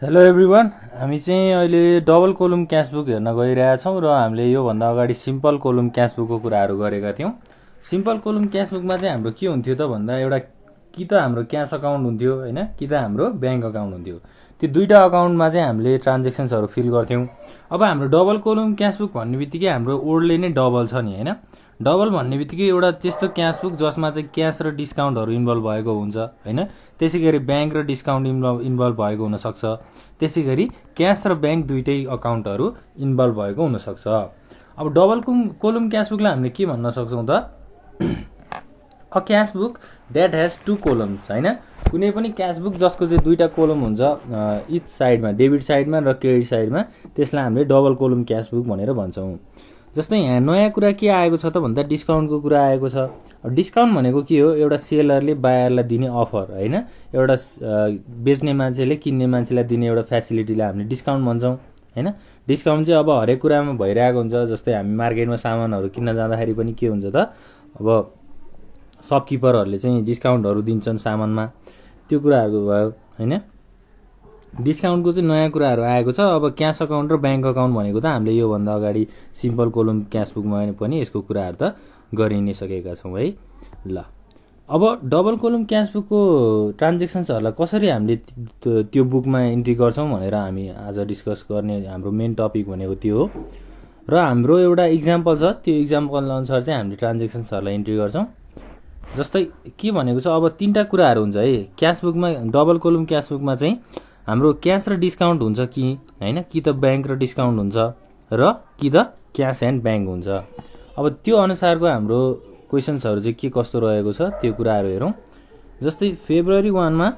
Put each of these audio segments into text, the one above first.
Hello everyone, हामी चाहिँ अहिले डबल कोलम क्यासबुक हेर्न गइरहेछौँ र हामीले योभन्दा अगाडि सिम्पल कोलम क्यासबुकको कुराहरू गरेका थियौँ। सिम्पल कोलम क्यासबुकमा चाहिँ हाम्रो के हुन्थ्यो त भन्दा एउटा कि त हाम्रो क्यास अकाउन्ट हुन्थ्यो होइन, कि त हाम्रो ब्याङ्क अकाउन्ट हुन्थ्यो। त्यो दुईवटा अकाउन्टमा चाहिँ हामीले ट्रान्जेक्सन्सहरू फिल गर्थ्यौँ। अब हाम्रो डबल कोलम क्यासबुक भन्ने बित्तिकै हाम्रो ओल्डले नै डबल छ नि होइन। डबल भन्ने बित्तिकै एउटा त्यस्तो क्यासबुक जसमा चाहिँ क्यास र डिस्काउन्टहरू इन्भल्भ भएको हुन्छ होइन। त्यसै गरी ब्याङ्क र डिस्काउन्ट इन्भल्भ भएको हुनसक्छ। त्यसै गरी क्यास र ब्याङ्क दुइटै अकाउन्टहरू इन्भल्भ भएको हुनसक्छ। अब डबल कोलम क्यासबुकलाई हामीले के भन्न सक्छौँ त, a cashbook that has two columns होइन। कुनै पनि क्यासबुक जसको चाहिँ दुईवटा कोलम हुन्छ इच साइडमा, डेबिट साइडमा र क्रेडिट साइडमा, त्यसलाई हामीले डबल कोलम क्यासबुक भनेर भन्छौँ। जस्तै यहाँ नयाँ कुरा के आएको छ त भन्दा डिस्काउन्टको कुरा आएको छ। डिस्काउन्ट भनेको के हो, एउटा सेलरले बायरलाई दिने अफर होइन, एउटा बेच्ने मान्छेले किन्ने मान्छेलाई दिने एउटा फेसिलिटीलाई हामीले डिस्काउन्ट भन्छौँ होइन। डिस्काउन्ट चाहिँ अब हरेक कुरामा भइरहेको हुन्छ। जस्तै हामी मार्केटमा सामानहरू किन्न जाँदाखेरि पनि के हुन्छ त, अब सपकिपरहरूले चाहिँ डिस्काउन्टहरू दिन्छन् सामानमा, त्यो कुराहरू भयो होइन। डिस्काउन्टको चाहिँ नयाँ कुराहरू आएको छ। अब क्यास अकाउन्ट र ब्याङ्क अकाउन्ट भनेको त हामीले योभन्दा अगाडि सिम्पल कोलम क्यासबुकमा पनि यसको कुराहरू त गरि नै सकेका छौँ है। ल अब डबल कोलम क्यासबुकको ट्रान्जेक्सन्सहरूलाई कसरी हामीले त्यो बुकमा इन्ट्री गर्छौँ भनेर हामी आज डिस्कस गर्ने हाम्रो मेन टपिक भनेको त्यो हो। र हाम्रो एउटा इक्जाम्पल छ, त्यो इक्जाम्पल अनुसार चाहिँ हामीले ट्रान्जेक्सन्सहरूलाई इन्ट्री गर्छौँ। जस्तै के भनेको छ, अब तीनवटा कुराहरू हुन्छ है क्यासबुकमा। डबल कोलम क्यासबुकमा चाहिँ हाम्रो क्यास र डिस्काउन्ट हुन्छ कि होइन, कि त ब्याङ्क र डिस्काउन्ट हुन्छ र कि त क्यास एन्ड ब्याङ्क हुन्छ। अब त्यो अनुसारको हाम्रो क्वेसन्सहरू चाहिँ के कस्तो रहेको छ त्यो कुराहरू हेरौँ। जस्तै फेब्रुअरी 1 मा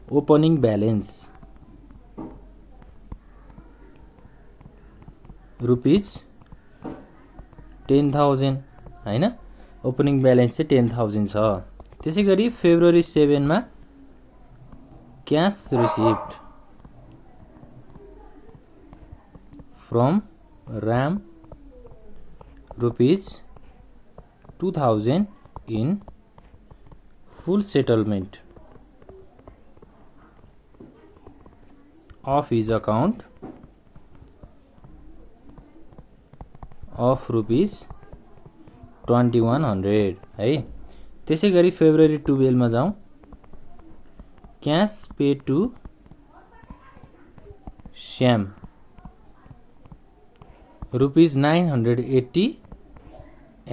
ओपनिङ ब्यालेन्स रुपिज 10,000 होइन, ओपनिङ ब्यालेन्स चाहिँ 10,000 छ। त्यसै गरी फेब्रुअरी 7 मा cash received from RAM rupees 2,000 in full settlement of his account of rupees 2,100 है। त्यसै गरी फेब्रुअरी 12 मा जाउँ, cash pay to Shyam rupees 980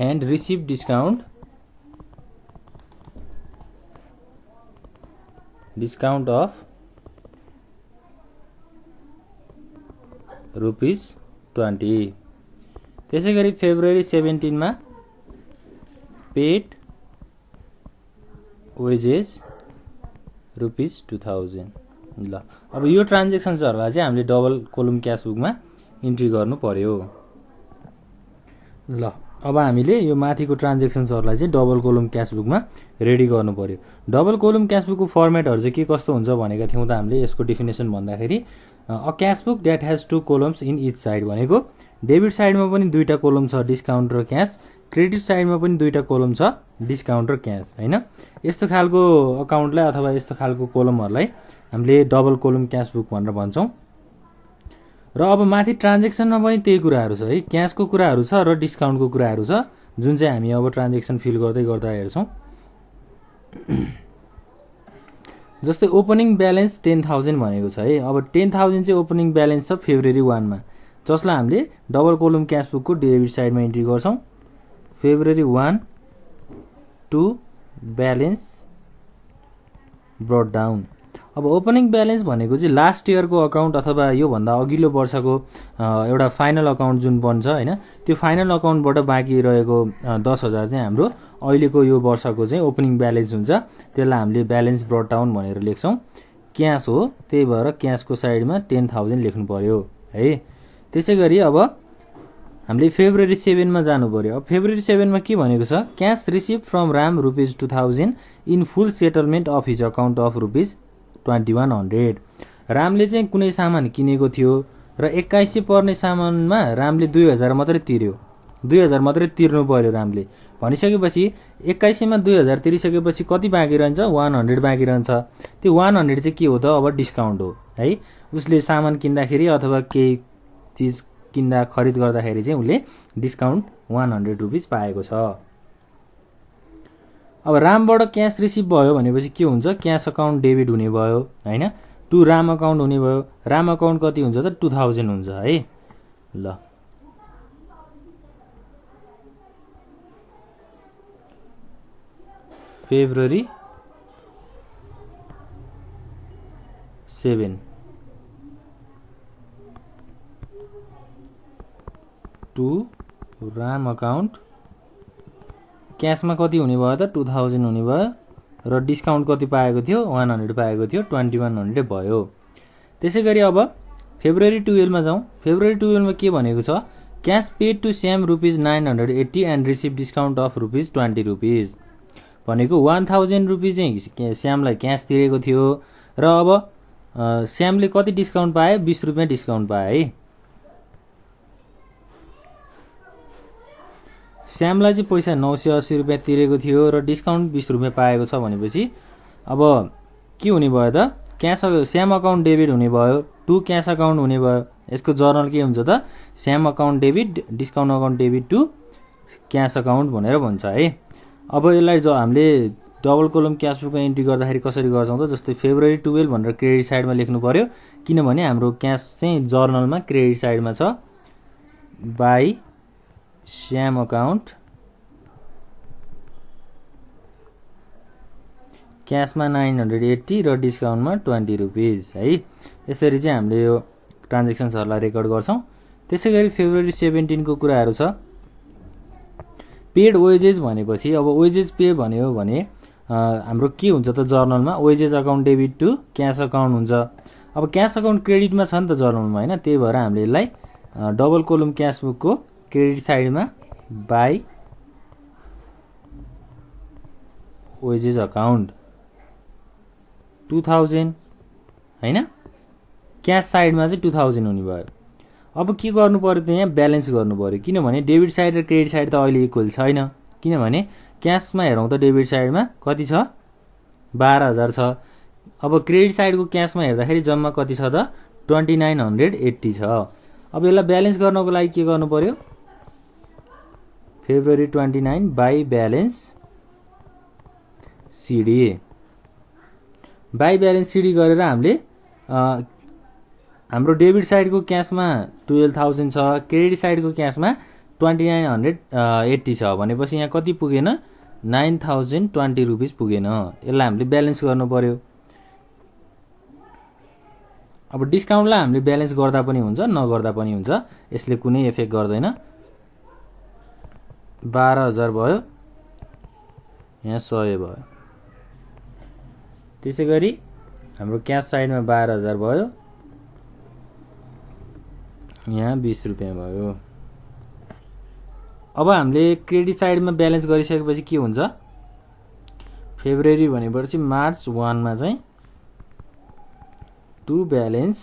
and receive discount of rupees 20। त्यसै गरी फेब्रुअरी 17 मा पेड वेजेस रुपिज 2,000। ल अब यो ट्रान्जेक्सन्सहरूलाई चाहिँ हामीले डबल कोलम क्यासबुकमा इन्ट्री गर्नु पर्यो। ल अब हामीले यो माथिको ट्रान्जेक्सन्सहरूलाई चाहिँ डबल कोलम क्यासबुकमा रेडी गर्नु पर्यो। डबल कोलम क्यासबुकको फर्मेटहरू चाहिँ के कस्तो हुन्छ भनेका थियौँ त हामीले। यसको डेफिनेसन भन्दाखेरि a cashbook that has two columns in each side भनेको डेबिट साइडमा पनि दुईवटा कोलम छ डिस्काउन्ट र क्यास, क्रेडिट साइडमा पनि दुईवटा कोलम छ डिस्काउन्ट र क्यास होइन। यस्तो खालको अकाउन्टलाई अथवा यस्तो खालको कोलमहरूलाई हामीले डबल कोलम क्यासबुक भनेर भन्छौँ। र अब माथि ट्रान्जेक्सनमा पनि त्यही कुराहरू छ है, क्यासको कुराहरू छ र डिस्काउन्टको कुराहरू छ, जुन चाहिँ हामी अब ट्रान्जेक्सन फिल गर्दै गर्दा हेर्छौँ। जस्तै ओपनिङ ब्यालेन्स 10,000 भनेको छ है। अब 10,000 चाहिँ ओपनिङ ब्यालेन्स छ फेब्रुअरी 1 मा, जसलाई हामीले डबल कोलम क्यासबुकको डेबिट साइडमा इन्ट्री गर्छौँ। February 1 to balance brought down. अब ओपनिङ ब्यालेन्स भनेको चाहिँ लास्ट इयरको अकाउन्ट अथवा योभन्दा अघिल्लो वर्षको एउटा फाइनल अकाउन्ट जुन बन्छ होइन, त्यो फाइनल अकाउन्टबाट बाँकी रहेको 10,000 चाहिँ हाम्रो अहिलेको यो वर्षको चाहिँ ओपनिङ ब्यालेन्स हुन्छ। त्यसलाई हामीले ब्यालेन्स ब्रट डाउन भनेर लेख्छौँ। क्यास हो, त्यही भएर क्यासको साइडमा 10,000 लेख्नु पर्यो है। त्यसै गरी अब हामीले फेब्रुअरी 7 मा जानु पर्यो। अब फेब्रुअरी 7 मा के भनेको छ, cash receive from RAM rupees 2,000 in full settlement of his account of rupees 2,100। रामले चाहिँ कुनै सामान किनेको थियो र 2100 पर्ने सामानमा रामले 2,000 मात्रै तिर्यो। 2000 मात्रै तिर्नु पर्यो रामले भनिसकेपछि 21 मा 2000 तिरिसकेपछि कति बाँकी रहन्छ 100 बाँकी रहन्छ। त्यो 100 चाहिँ के हो त अब डिस्काउन्ट हो है। उसले सामान किन्दाखेरि अथवा केही चिज किन्दा खरिद गर्दाखेरि चाहिँ उसले डिस्काउन्ट 100 रुपिस पाएको छ। अब रामबाट क्यास रिसिभ भयो भनेपछि के हुन्छ क्यास अकाउन्ट डेबिट हुने भयो हैन। टु राम अकाउन्ट हुने भयो। राम अकाउन्ट कति हुन्छ त 2000 हुन्छ है। ल फेब्रुअरी 7 टु राम अकाउन्ट क्यासमा कति हुने भयो त 2000 हुने भयो र डिस्काउन्ट कति पाएको थियो 100 पाएको थियो 2100 भयो। त्यसैगरी अब फेब्रुअरी 12 मा जाउँ। फेब्रुअरी 12 मा के भनेको छ cash paid to Shyam rupees 980 and receive discount of rupees 20 rupees भनेको 1000 रुपिस चाहिँ श्यामलाई क्यास तिरेको थियो र अब श्यामले कति डिस्काउन्ट पाए 20 रुपियाँ डिस्काउन्ट पाए है। श्यामलाई चाहिँ पैसा 980 रुपियाँ तिरेको थियो र डिस्काउन्ट 20 रुपियाँ पाएको छ भनेपछि अब के हुने भयो त क्यास श्याम अकाउन्ट डेबिट हुने भयो टु क्यास अकाउन्ट हुने भयो। यसको जर्नल के हुन्छ त Shyam account debit discount account debit to cash account भनेर भन्छ है। अब यसलाई हामीले डबल कोलम क्यास बुकमा इन्ट्री गर्दाखेरि कसरी गर्छौँ त जस्तै फेब्रुअरी 12 भनेर क्रेडिट साइडमा लेख्नु पर्यो किनभने हाम्रो क्यास चाहिँ जर्नलमा क्रेडिट साइडमा छ बाई श्याम अकाउन्ट क्यासमा 980 र डिस्काउन्टमा 20 रुपिस है। यसरी चाहिँ हामीले यो ट्रान्जेक्सन्सहरूलाई रेकर्ड गर्छौँ। त्यसैगरी फेब्रुअरी 17 को कुराहरू छ। पेड वेजेस भनेपछि अब वेजेस पे भन्यो भने हाम्रो के हुन्छ त जर्नलमा wages account debit to cash account हुन्छ। अब क्यास अकाउन्ट क्रेडिटमा छ नि त जर्नलमा हैन त्यही भएर हामीले यसलाई डबल कोलम क्यास बुकको क्रेडिट साइडमा बाई वेजेस अकाउन्ट 2000 हैन क्यास साइडमा चाहिँ 2000 हुने भयो। अब के गर्नु पर्यो त यहाँ ब्यालेन्स गर्नु पर्यो किनभने डेबिट साइड र क्रेडिट साइड त अहिले इक्वल छैन किनभने क्यासमा हेरौँ त डेबिट साइडमा कति छ 12000 छ। अब क्रेडिट साइडको क्यासमा हेर्दाखेरि जम्मा कति छ त 2980 छ। अब यसलाई ब्यालेन्स गर्नको लागि के गर्नु पर्यो February 29 by balance CD by balance CD गरेर हामीले हाम्रो डेबिट साइडको क्यासमा 12000 छ क्रेडिट साइडको क्यासमा 2980 छ भनेपछि यहाँ कति पुगेन 9020 रुपिस पुगेन। यसलाई हामीले ब्यालेन्स गर्नु पर्यो। अब डिस्काउन्टलाई हामीले ब्यालेन्स गर्दा पनि हुन्छ नगर्दा पनि हुन्छ यसले कुनै इफेक्ट गर्दैन। 12000 भयो यहाँ 100 भयो। त्यसैगरी हाम्रो क्यास साइडमा 12000 भयो यहाँ 20 रुपियाँ भयो। अब हामीले क्रेडिट साइडमा ब्यालेन्स गरिसकेपछि के हुन्छ फेब्रुअरी भनेपछि मार्च 1 मा चाहिँ टु ब्यालेन्स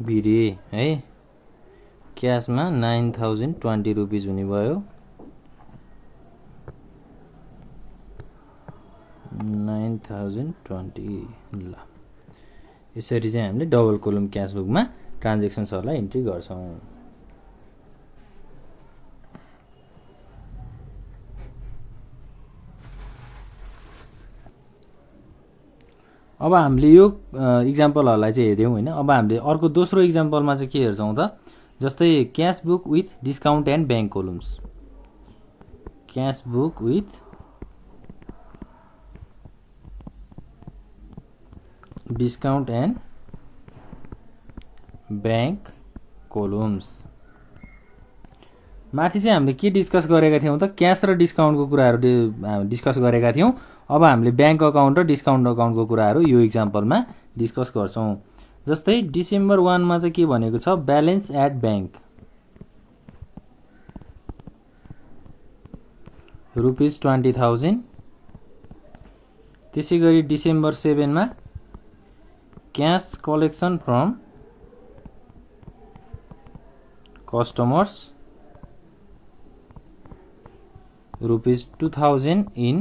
बिडी है क्यासमा 9020 रुपिस हुने भयो 9020 ल यसरी चाहिँ हामीले डबल कोलम क्यास बुकमा ट्रान्जेक्सन्सहरूलाई इन्ट्री गर्छौँ। अब हामीले यो इक्जाम्पलहरूलाई चाहिँ हेर्यौँ हैन। अब हामीले अर्को दोस्रो इक्जाम्पलमा चाहिँ के हेर्छौँ त जस्तै cash book with discount and bank coulombs cash book with discount and bank coulombs माथि चाहिँ हामीले के डिस्कस गरेका थियौँ त क्यास र डिस्काउन्टको कुराहरू डिस्कस गरेका थियौँ। अब हामीले ब्याङ्क अकाउन्ट र डिस्काउन्ट अकाउन्टको कुराहरू यो इक्जाम्पलमा डिस्कस गर्छौँ। जस्तै डिसेम्बर 1 मा चाहिँ के भनेको छ ब्यालेन्स एट ब्याङ्क रुपिस 20000। त्यसैगरी डिसेम्बर 7 मा cash collection from customers ₹2000 in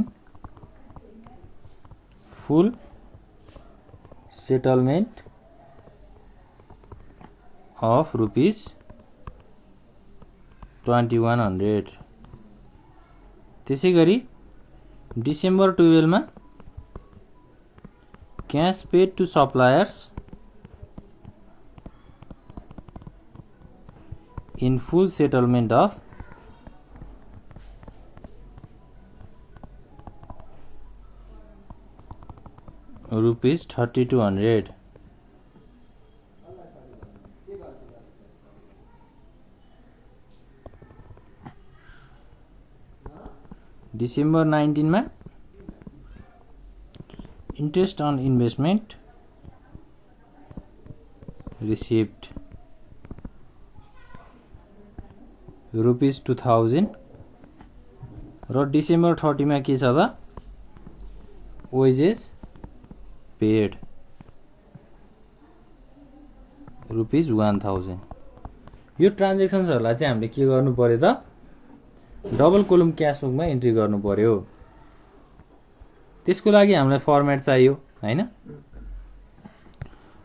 full settlement of ₹2100। त्यसै गरी डिसेम्बर 12 मा cash paid to suppliers in full settlement of ₹3200। December 19 मा interest on investment received ₹2000 र डिसेम्बर 30 मा के छ त wages paid ₹1000। यो ट्रान्ज्याक्सन्सहरुलाई चाहिँ हामीले के गर्नु पर्यो त डबल कोलम क्याश बुकमा इन्ट्री गर्नु पर्यो। त्यसको लागि हामीलाई फर्मेट चाहियो हैन।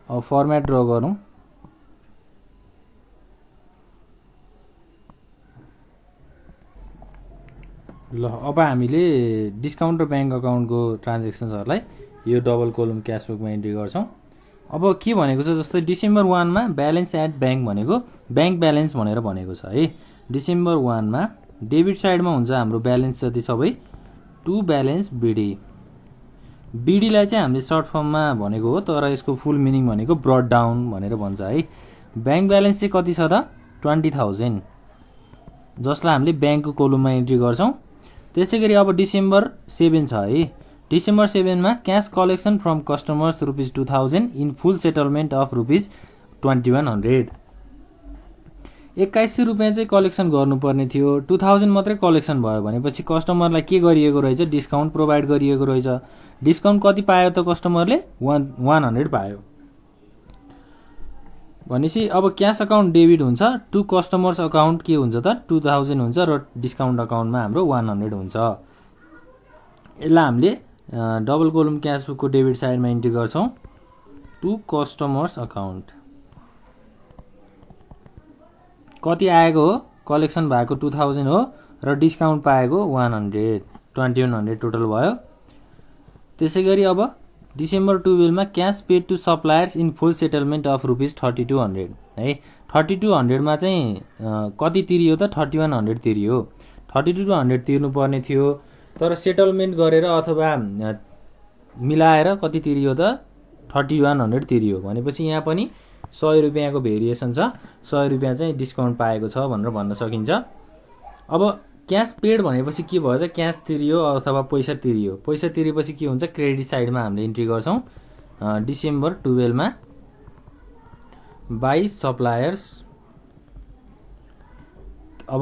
अब फर्मेट ड्र गरौँ। ल अब हामीले डिस्काउन्ट र बैंक अकाउन्टको ट्रान्ज्याक्सन्सहरुलाई यो डबल कोलम क्याश बुकमा इन्ट्री गर्छौं। अब के भनेको छ जस्तै डिसेम्बर 1 मा ब्यालेन्स एट बैंक भनेको बैंक ब्यालेन्स भनेर भनेको छ है। डिसेम्बर 1 मा डेबिट साइडमा हुन्छ हाम्रो ब्यालेन्स जति सबै टु ब्यालेन्स बीडी। बीडी लाई चाहिँ हामीले सर्ट फर्ममा भनेको हो तर यसको फुल मिनिङ भनेको ब्रट डाउन भनेर भन्छ है। बैंक ब्यालेन्स चाहिँ कति छ त 20000 जसलाई हामीले बैंकको कोलममा इन्ट्री गर्छौं। त्यसैगरी अब डिसेम्बर 7 छ है। डिसेम्बर 7 मा cash collection from customers ₹2000 in full settlement of ₹2100। 2100 रुपैयाँ चाहिँ कलेक्सन गर्नुपर्ने थियो, 2000 मात्रै कलेक्सन भयो भनेपछि कस्टमरलाई के गरिएको रहेछ डिस्काउन्ट प्रोभाइड गरिएको रहेछ। डिस्काउन्ट कति पायो त कस्टमरले 100 पायो। भनेपछि अब क्याश अकाउन्ट डेबिट हुन्छ, टु कस्टमर्स अकाउन्ट के हुन्छ त 2000 हुन्छ र डिस्काउन्ट अकाउन्टमा हाम्रो 100 हुन्छ। यसलाई हामीले डबल कोलम क्याश बुकको डेबिट साइडमा इन्ट्री गर्छौं टु कस्टमर्स अकाउन्ट। कति आएको हो कलेक्सन भएको 2000 हो र डिस्काउन्ट पाएको 100 2100 टोटल भयो। त्यसैगरी अब डिसेम्बर 12 मा cash paid to suppliers in full settlement of ₹3200 है। 3200 मा चाहिँ कति तिरियो त 3100 तिरियो। 3200 तिर्नु पर्ने थियो तर सेटलमेन्ट गरेर अथवा मिलाएर कति तिरियो त 3100 तिरियो। भनेपछि यहाँ पनि 100 रुपैयाँको भेरिएसन छ, 100 रुपैयाँ चाहिँ डिस्काउन्ट पाएको छ भनेर भन्न सकिन्छ। अब क्याश पेड भनेपछि के भयो त क्याश तिरियो अथवा पैसा तिरियो। पैसा तिरेपछि के हुन्छ क्रेडिट साइडमा हामीले इन्ट्री गर्छौं डिसेम्बर 12 मा बाइ सप्लायर्स। अब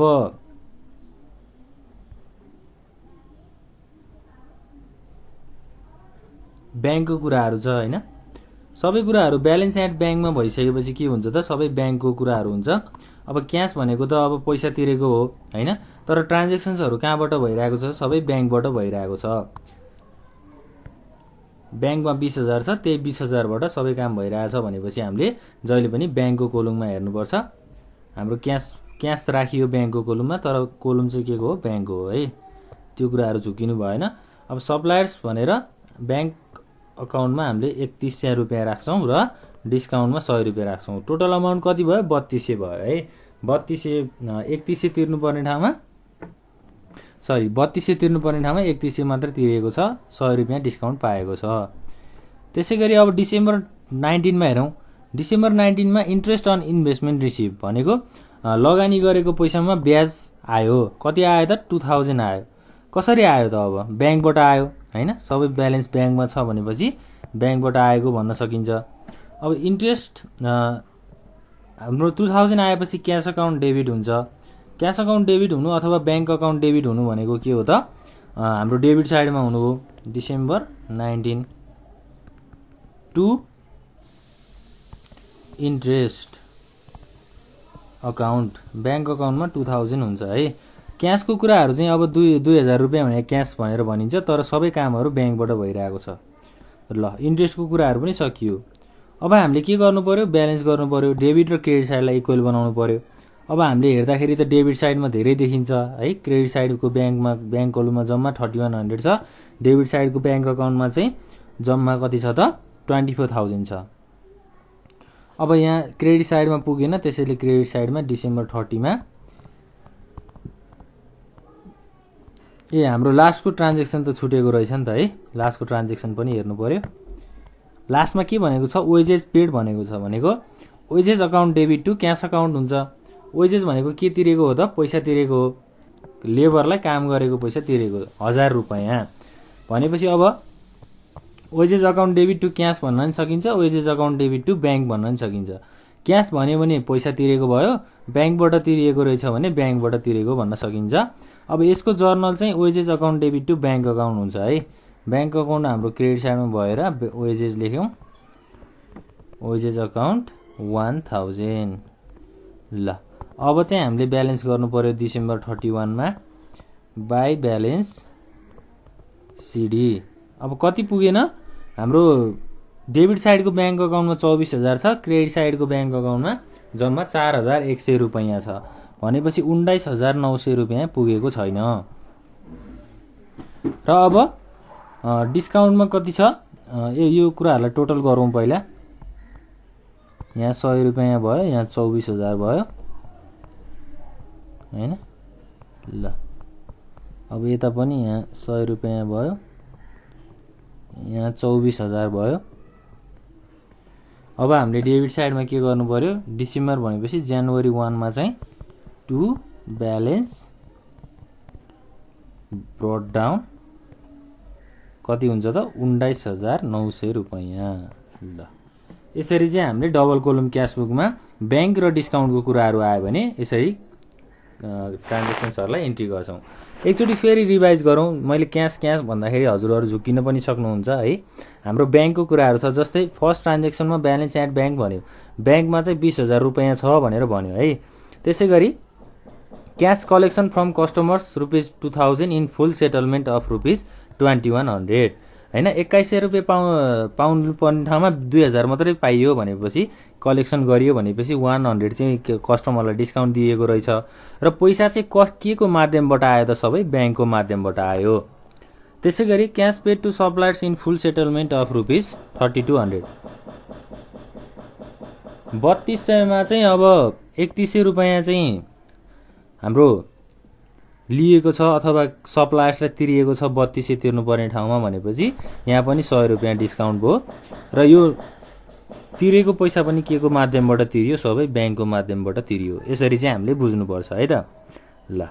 बैंकको कुराहरु छ हैन। सबै कुराहरु ब्यालेन्स एट बैंकमा भइसकेपछि के हुन्छ त सबै बैंकको कुराहरु हुन्छ। अब क्याश भनेको त अब पैसा तिरेको हो हैन, तर ट्रान्ज्याक्सन्सहरु कहाँबाट भइरहेको छ सबै बैंकबाट भइरहेको छ। बैंकमा 20000 छ, त्यही 20000 बाट सबै काम भइरहेछ भनेपछि हामीले जहिले पनि बैंकको कोलममा हेर्नुपर्छ। हाम्रो क्याश राखियो बैंकको कोलममा तर कोलम चाहिँ के को हो बैंक हो है। त्यो कुराहरु झुकिनु भएन। अब सप्लायर्स भनेर बैंक अकाउन्टमा हामीले 3100 रुपैयाँ राख्छौं र डिस्काउन्टमा 100 रुपैयाँ राख्छौं। टोटल अमाउन्ट कति भयो 3200 भयो है। 3100 तिर्नुपर्ने ठाउँमा 3100 मात्र तिरेको छ, 100 रुपैयाँ डिस्काउन्ट पाएको छ। त्यसैगरी अब डिसेम्बर 19 मा हेरौं। डिसेम्बर 19 मा इन्ट्रेस्ट अन इन्भेस्टमेन्ट रिसिभ भनेको लगानी गरेको पैसामा ब्याज आयो। कति आयो त 2000 आयो। कसरी आयो त अब बैंकबाट आयो हैन। सबै ब्यालेन्स बैंकमा छ भनेपछि बैंकबाट आएको भन्न सकिन्छ। अब इन्ट्रेस्ट हाम्रो 2000 आएपछि क्याश अकाउन्ट डेबिट हुन्छ। क्याश अकाउन्ट डेबिट हुनु अथवा बैंक अकाउन्ट डेबिट हुनु भनेको के हो त हाम्रो डेबिट साइडमा हुनु हो। December 19 to interest. Account bank अकाउन्टमा 2000 हुन्छ है। क्यासको कुराहरू चाहिँ अब 2000 रुपियाँ भने क्यास भनेर भनिन्छ, तर सबै कामहरू ब्याङ्कबाट भइरहेको छ। ल इन्ट्रेस्टको कुराहरू पनि सकियो। अब हामीले के गर्नु पर्यो, ब्यालेन्स गर्नु पर्यो, डेबिट र क्रेडिट साइडलाई इक्वल बनाउनु पर्यो। अब हामीले हेर्दाखेरि त डेबिट साइडमा धेरै देखिन्छ है, क्रेडिट साइडको ब्याङ्क कोलममा जम्मा 3100 छ, डेबिट साइडको ब्याङ्क अकाउन्टमा चाहिँ जम्मा कति छ त 24000 छ। अब यहाँ क्रेडिट साइडमा पुगेन, त्यसैले क्रेडिट साइडमा डिसेम्बर 30 मा हाम्रो लास्टको ट्रान्जेक्सन त छुटेको रहेछ नि त है, लास्टको ट्रान्जेक्सन पनि हेर्नु पर्यो। लास्टमा के भनेको छ, वेजेज पेड भनेको छ, भनेको wages account debit to cash account हुन्छ। वेजेज भनेको के तिरेको हो त, पैसा तिरेको हो, लेबरलाई काम गरेको पैसा तिरेको 1000 रुपियाँ भनेपछि अब wages account debit to cash भन्न पनि सकिन्छ, wages account debit to bank भन्न पनि सकिन्छ। क्यास भन्यो भने पैसा तिरेको भयो, ब्याङ्कबाट तिरिएको रहेछ भने ब्याङ्कबाट तिरेको भन्न सकिन्छ। अब यसको जर्नल चाहिँ wages account debit to bank account हुन्छ है। ब्याङ्क अकाउन्ट हाम्रो क्रेडिट साइडमा भएर वेजेज लेख्यौँ, वेजेज अकाउन्ट 1000। ल अब चाहिँ हामीले ब्यालेन्स गर्नु पर्यो डिसेम्बर 31 मा बाई ब्यालेन्स सिडी। अब कति पुगेन, हाम्रो डेबिट साइडको ब्याङ्क अकाउन्टमा 24000 छ, क्रेडिट साइडको ब्याङ्क अकाउन्टमा जम्मा 4100 रुपियाँ छ, भनेपछि 19900 रुपियाँ पुगेको छैन। र अब डिस्काउन्टमा कति छ, यो कुराहरूलाई टोटल गरौँ पहिला। यहाँ 100 रुपियाँ भयो, यहाँ 24000 भयो हैन। ल अब यता पनि यहाँ 100 रुपियाँ भयो, यहाँ 24000 भयो। अब हामीले डेबिट साइडमा के गर्नु पर्यो, डिसेम्बर भनेपछि जनवरी 1 मा चाहिँ टु ब्यालेन्स ब्रोट डाउन कति हुन्छ त 19900 रुपियाँ। ल यसरी चाहिँ हामीले डबल कोलम क्यासबुकमा ब्याङ्क र डिस्काउन्टको कुराहरू आयो भने यसरी ट्रान्जेक्सन्सहरूलाई इन्ट्री गर्छौँ। एकचोटि फेरि रिभाइज गरौँ, मैले क्यास भन्दाखेरि हजुरहरू झुकिन पनि सक्नुहुन्छ है। हाम्रो ब्याङ्कको कुराहरू छ, जस्तै फर्स्ट ट्रान्जेक्सनमा ब्यालेन्स एट ब्याङ्क भन्यो, ब्याङ्कमा चाहिँ 20000 रुपियाँ छ भनेर भन्यो है। त्यसै गरी cash collection from customers ₹2000 in full settlement of ₹2100 हैन। 2100 रुपियाँ पाउनु पर्ने ठाउँमा 2000 मात्रै पाइयो भनेपछि, कलेक्सन गरियो भनेपछि 100 चाहिँ कस्टमरलाई डिस्काउन्ट दिएको रहेछ। र पैसा चाहिँ के को माध्यमबाट आयो त, सबै ब्याङ्कको माध्यमबाट आयो। त्यसै गरी cash paid to suppliers in full settlement of ₹3200 3200 मा चाहिँ अब 3100 रुपियाँ चाहिँ हाम्रो लिएको छ अथवा सप्लायर्सलाई तिरिएको छ 3200 तिर्नुपर्ने ठाउँमा भनेपछि यहाँ पनि 100 रुपियाँ डिस्काउन्ट भयो। र यो तिरेको पैसा पनि के को माध्यमबाट तिरियो, सबै ब्याङ्कको माध्यमबाट तिरियो। यसरी चाहिँ हामीले बुझ्नुपर्छ है त। ल